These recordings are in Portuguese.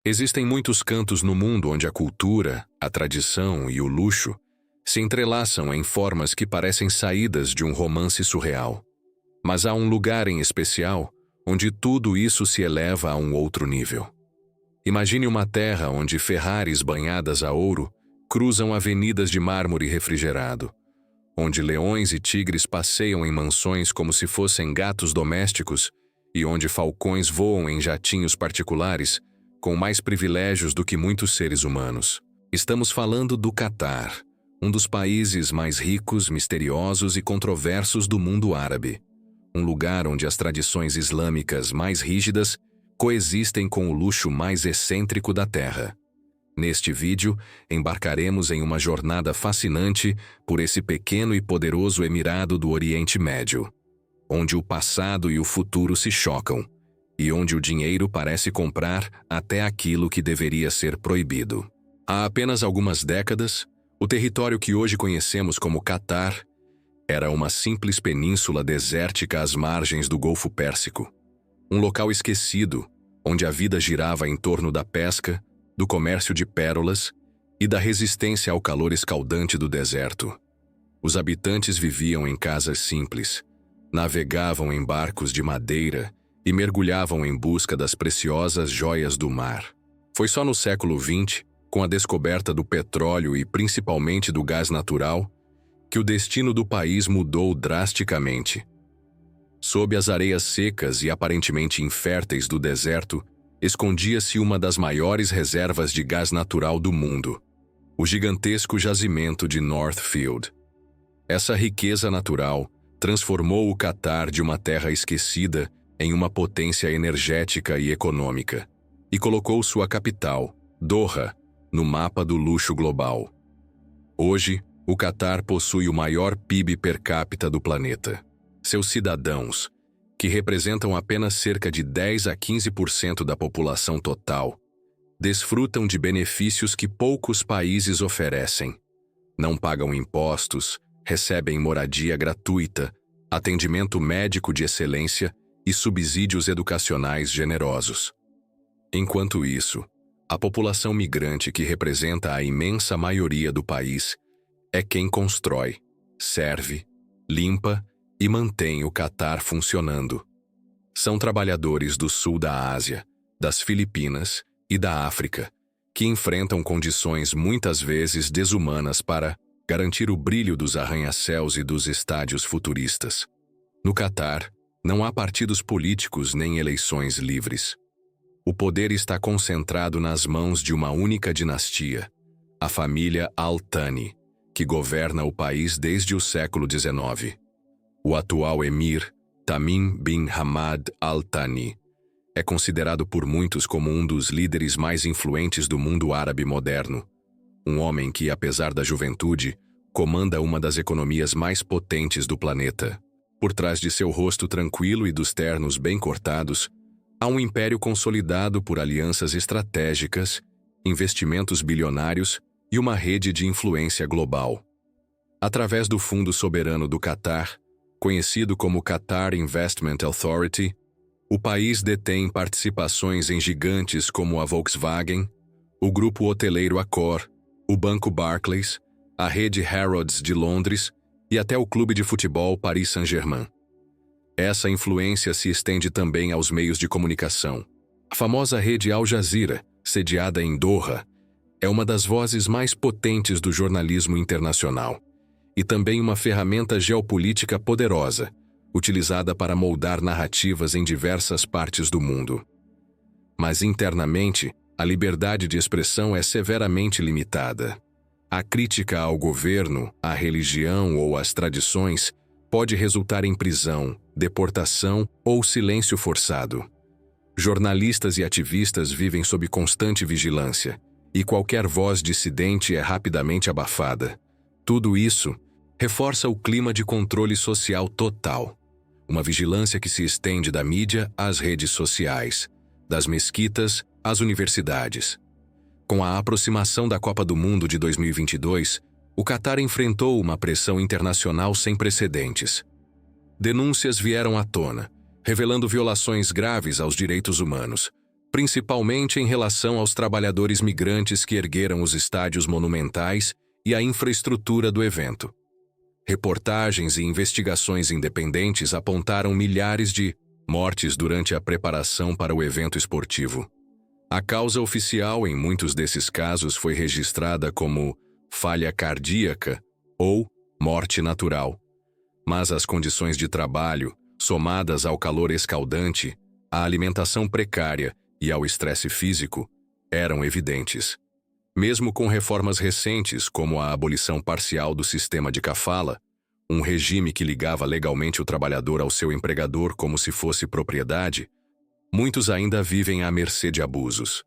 Existem muitos cantos no mundo onde a cultura, a tradição e o luxo se entrelaçam em formas que parecem saídas de um romance surreal. Mas há um lugar em especial onde tudo isso se eleva a um outro nível. Imagine uma terra onde Ferraris banhadas a ouro cruzam avenidas de mármore refrigerado, onde leões e tigres passeiam em mansões como se fossem gatos domésticos e onde falcões voam em jatinhos particulares com mais privilégios do que muitos seres humanos. Estamos falando do Catar, um dos países mais ricos, misteriosos e controversos do mundo árabe. Um lugar onde as tradições islâmicas mais rígidas coexistem com o luxo mais excêntrico da Terra. Neste vídeo, embarcaremos em uma jornada fascinante por esse pequeno e poderoso emirado do Oriente Médio, onde o passado e o futuro se chocam, e onde o dinheiro parece comprar até aquilo que deveria ser proibido. Há apenas algumas décadas, o território que hoje conhecemos como Catar era uma simples península desértica às margens do Golfo Pérsico. Um local esquecido, onde a vida girava em torno da pesca, do comércio de pérolas e da resistência ao calor escaldante do deserto. Os habitantes viviam em casas simples, navegavam em barcos de madeira e mergulhavam em busca das preciosas joias do mar. Foi só no século XX, com a descoberta do petróleo e principalmente do gás natural, que o destino do país mudou drasticamente. Sob as areias secas e aparentemente inférteis do deserto, escondia-se uma das maiores reservas de gás natural do mundo, o gigantesco jazimento de Northfield. Essa riqueza natural transformou o Catar de uma terra esquecida em uma potência energética e econômica, e colocou sua capital, Doha, no mapa do luxo global. Hoje, o Catar possui o maior PIB per capita do planeta. Seus cidadãos, que representam apenas cerca de 10 a 15% da população total, desfrutam de benefícios que poucos países oferecem. Não pagam impostos, recebem moradia gratuita, atendimento médico de excelência e subsídios educacionais generosos. Enquanto isso, a população migrante que representa a imensa maioria do país é quem constrói, serve, limpa e mantém o Catar funcionando. São trabalhadores do sul da Ásia, das Filipinas e da África, que enfrentam condições muitas vezes desumanas para garantir o brilho dos arranha-céus e dos estádios futuristas. No Catar, não há partidos políticos nem eleições livres. O poder está concentrado nas mãos de uma única dinastia, a família Al Thani, que governa o país desde o século XIX. O atual emir, Tamim bin Hamad Al Thani, é considerado por muitos como um dos líderes mais influentes do mundo árabe moderno. Um homem que, apesar da juventude, comanda uma das economias mais potentes do planeta. Por trás de seu rosto tranquilo e dos ternos bem cortados, há um império consolidado por alianças estratégicas, investimentos bilionários e uma rede de influência global. Através do Fundo Soberano do Catar, conhecido como Qatar Investment Authority, o país detém participações em gigantes como a Volkswagen, o grupo hoteleiro Accor, o Banco Barclays, a rede Harrods de Londres e até o clube de futebol Paris Saint-Germain. Essa influência se estende também aos meios de comunicação. A famosa rede Al Jazeera, sediada em Doha, é uma das vozes mais potentes do jornalismo internacional e também uma ferramenta geopolítica poderosa, utilizada para moldar narrativas em diversas partes do mundo. Mas internamente, a liberdade de expressão é severamente limitada. A crítica ao governo, à religião ou às tradições pode resultar em prisão, deportação ou silêncio forçado. Jornalistas e ativistas vivem sob constante vigilância, e qualquer voz dissidente é rapidamente abafada. Tudo isso reforça o clima de controle social total. Uma vigilância que se estende da mídia às redes sociais, das mesquitas às universidades. Com a aproximação da Copa do Mundo de 2022, o Catar enfrentou uma pressão internacional sem precedentes. Denúncias vieram à tona, revelando violações graves aos direitos humanos, principalmente em relação aos trabalhadores migrantes que ergueram os estádios monumentais e a infraestrutura do evento. Reportagens e investigações independentes apontaram milhares de mortes durante a preparação para o evento esportivo. A causa oficial em muitos desses casos foi registrada como falha cardíaca ou morte natural. Mas as condições de trabalho, somadas ao calor escaldante, à alimentação precária e ao estresse físico, eram evidentes. Mesmo com reformas recentes, como a abolição parcial do sistema de kafala, um regime que ligava legalmente o trabalhador ao seu empregador como se fosse propriedade, muitos ainda vivem à mercê de abusos.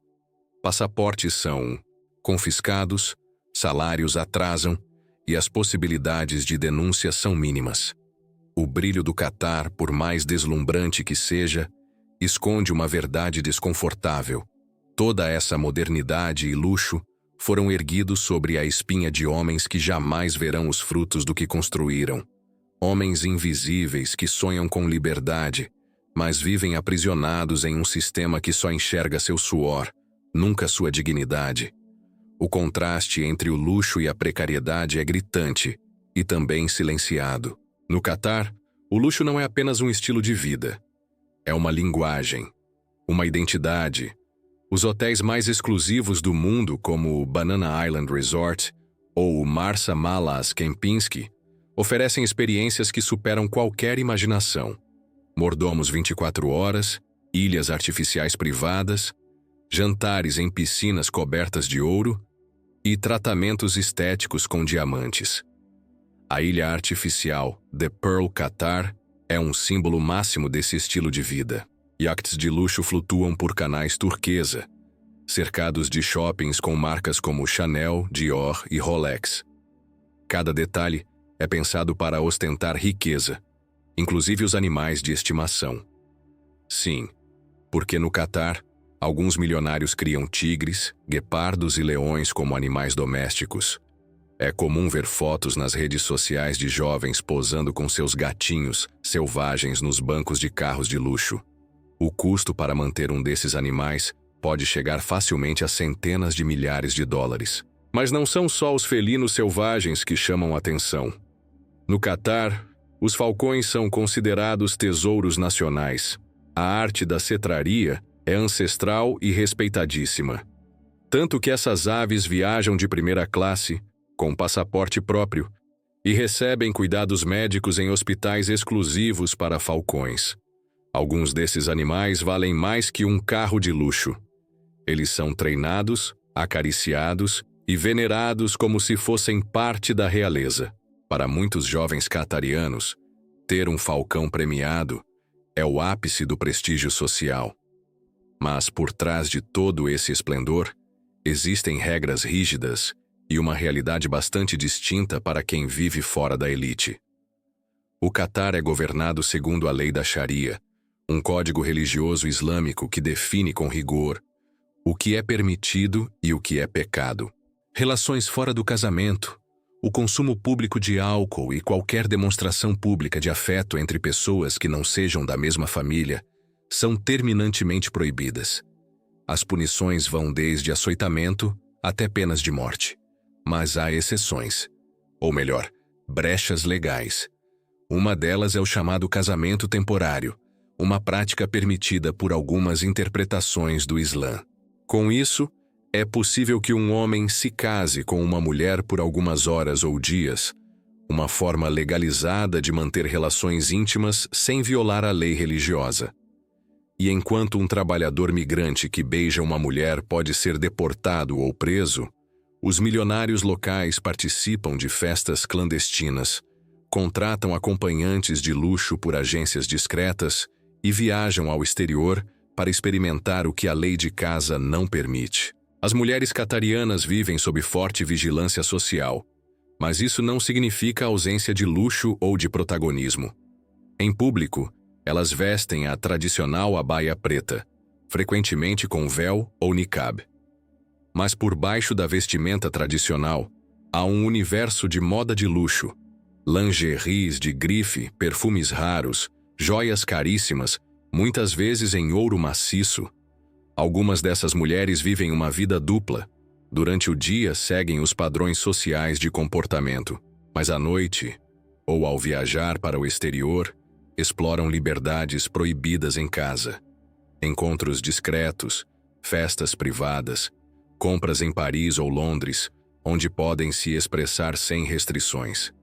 Passaportes são confiscados, salários atrasam e as possibilidades de denúncia são mínimas. O brilho do Catar, por mais deslumbrante que seja, esconde uma verdade desconfortável. Toda essa modernidade e luxo foram erguidos sobre a espinha de homens que jamais verão os frutos do que construíram. Homens invisíveis que sonham com liberdade, mas vivem aprisionados em um sistema que só enxerga seu suor, nunca sua dignidade. O contraste entre o luxo e a precariedade é gritante e também silenciado. No Catar, o luxo não é apenas um estilo de vida. É uma linguagem, uma identidade. Os hotéis mais exclusivos do mundo, como o Banana Island Resort ou o Marsa Malas Kempinski, oferecem experiências que superam qualquer imaginação. Mordomos 24 horas, ilhas artificiais privadas, jantares em piscinas cobertas de ouro e tratamentos estéticos com diamantes. A ilha artificial, The Pearl Qatar, é um símbolo máximo desse estilo de vida. Iates de luxo flutuam por canais turquesa, cercados de shoppings com marcas como Chanel, Dior e Rolex. Cada detalhe é pensado para ostentar riqueza, inclusive os animais de estimação. Sim, porque no Catar, alguns milionários criam tigres, guepardos e leões como animais domésticos. É comum ver fotos nas redes sociais de jovens posando com seus gatinhos selvagens nos bancos de carros de luxo. O custo para manter um desses animais pode chegar facilmente a centenas de milhares de dólares. Mas não são só os felinos selvagens que chamam atenção. No Catar, os falcões são considerados tesouros nacionais. A arte da cetraria é ancestral e respeitadíssima. Tanto que essas aves viajam de primeira classe, com passaporte próprio, e recebem cuidados médicos em hospitais exclusivos para falcões. Alguns desses animais valem mais que um carro de luxo. Eles são treinados, acariciados e venerados como se fossem parte da realeza. Para muitos jovens catarianos, ter um falcão premiado é o ápice do prestígio social. Mas por trás de todo esse esplendor, existem regras rígidas e uma realidade bastante distinta para quem vive fora da elite. O Catar é governado segundo a lei da Sharia, um código religioso islâmico que define com rigor o que é permitido e o que é pecado. Relações fora do casamento, o consumo público de álcool e qualquer demonstração pública de afeto entre pessoas que não sejam da mesma família são terminantemente proibidas. As punições vão desde açoitamento até penas de morte. Mas há exceções, ou melhor, brechas legais. Uma delas é o chamado casamento temporário, uma prática permitida por algumas interpretações do Islã. Com isso, é possível que um homem se case com uma mulher por algumas horas ou dias, uma forma legalizada de manter relações íntimas sem violar a lei religiosa. E enquanto um trabalhador migrante que beija uma mulher pode ser deportado ou preso, os milionários locais participam de festas clandestinas, contratam acompanhantes de luxo por agências discretas e viajam ao exterior para experimentar o que a lei de casa não permite. As mulheres catarianas vivem sob forte vigilância social, mas isso não significa ausência de luxo ou de protagonismo. Em público, elas vestem a tradicional abaia preta, frequentemente com véu ou niqab. Mas por baixo da vestimenta tradicional, há um universo de moda de luxo, lingeries de grife, perfumes raros, joias caríssimas, muitas vezes em ouro maciço, Algumas dessas mulheres vivem uma vida dupla. Durante o dia, seguem os padrões sociais de comportamento, mas à noite, ou ao viajar para o exterior, exploram liberdades proibidas em casa. Encontros discretos, festas privadas, compras em Paris ou Londres, onde podem se expressar sem restrições.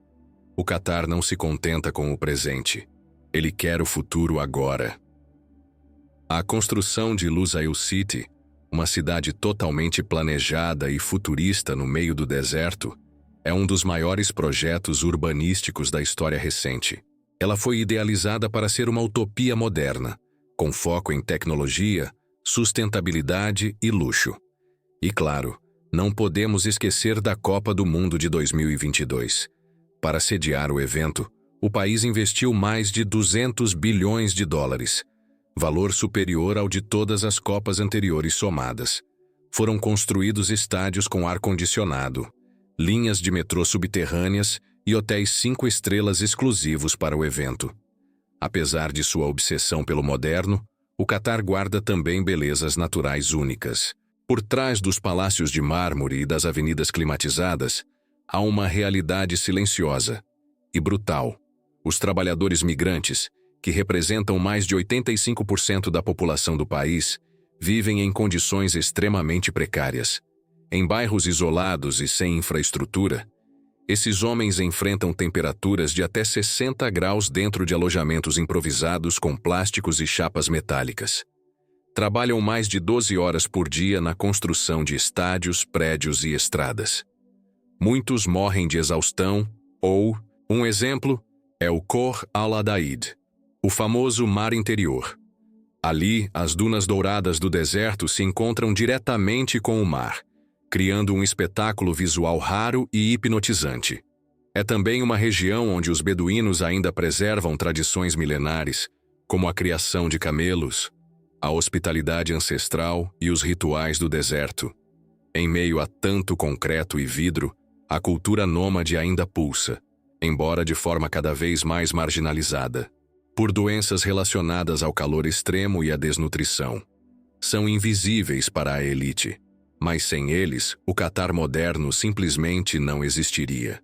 O Catar não se contenta com o presente. Ele quer o futuro agora. A construção de Lusail City, uma cidade totalmente planejada e futurista no meio do deserto, é um dos maiores projetos urbanísticos da história recente. Ela foi idealizada para ser uma utopia moderna, com foco em tecnologia, sustentabilidade e luxo. E claro, não podemos esquecer da Copa do Mundo de 2022. Para sediar o evento, o país investiu mais de 200 bilhões de dólares, valor superior ao de todas as Copas anteriores somadas. Foram construídos estádios com ar-condicionado, linhas de metrô subterrâneas e hotéis 5 estrelas exclusivos para o evento. Apesar de sua obsessão pelo moderno, o Catar guarda também belezas naturais únicas. Por trás dos palácios de mármore e das avenidas climatizadas, há uma realidade silenciosa e brutal. Os trabalhadores migrantes, que representam mais de 85% da população do país, vivem em condições extremamente precárias. Em bairros isolados e sem infraestrutura, esses homens enfrentam temperaturas de até 60 graus dentro de alojamentos improvisados com plásticos e chapas metálicas. Trabalham mais de 12 horas por dia na construção de estádios, prédios e estradas. Muitos morrem de exaustão ou, um exemplo, é o Khor Al-Adaid, o famoso mar interior. Ali, as dunas douradas do deserto se encontram diretamente com o mar, criando um espetáculo visual raro e hipnotizante. É também uma região onde os beduínos ainda preservam tradições milenares, como a criação de camelos, a hospitalidade ancestral e os rituais do deserto. Em meio a tanto concreto e vidro, a cultura nômade ainda pulsa, embora de forma cada vez mais marginalizada, por doenças relacionadas ao calor extremo e à desnutrição. São invisíveis para a elite, mas sem eles, o Catar moderno simplesmente não existiria.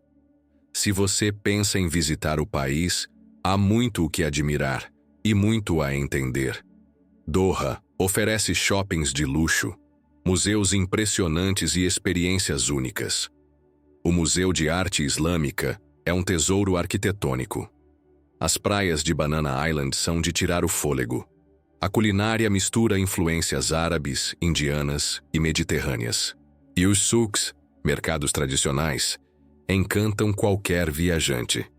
Se você pensa em visitar o país, há muito o que admirar e muito a entender. Doha oferece shoppings de luxo, museus impressionantes e experiências únicas. O Museu de Arte Islâmica é um tesouro arquitetônico. As praias de Banana Island são de tirar o fôlego. A culinária mistura influências árabes, indianas e mediterrâneas. E os souks, mercados tradicionais, encantam qualquer viajante.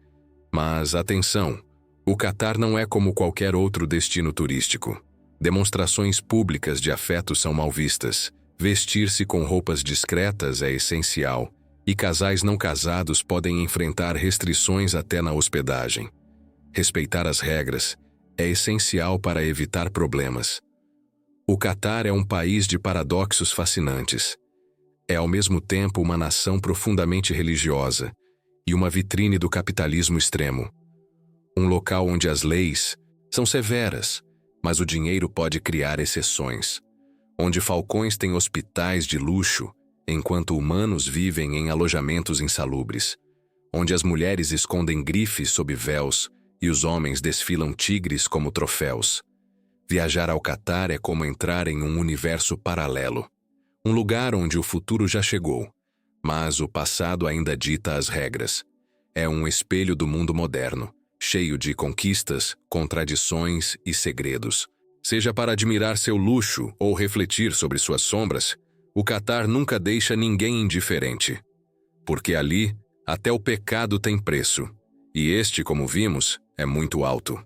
Mas atenção, o Catar não é como qualquer outro destino turístico. Demonstrações públicas de afeto são mal vistas, vestir-se com roupas discretas é essencial, e casais não casados podem enfrentar restrições até na hospedagem. Respeitar as regras é essencial para evitar problemas. O Catar é um país de paradoxos fascinantes. É ao mesmo tempo uma nação profundamente religiosa e uma vitrine do capitalismo extremo. Um local onde as leis são severas, mas o dinheiro pode criar exceções. Onde falcões têm hospitais de luxo, enquanto humanos vivem em alojamentos insalubres. Onde as mulheres escondem grifes sob véus e os homens desfilam tigres como troféus. Viajar ao Catar é como entrar em um universo paralelo. Um lugar onde o futuro já chegou, mas o passado ainda dita as regras. É um espelho do mundo moderno, cheio de conquistas, contradições e segredos. Seja para admirar seu luxo ou refletir sobre suas sombras, o Catar nunca deixa ninguém indiferente. Porque ali, até o pecado tem preço. E este, como vimos, é muito alto.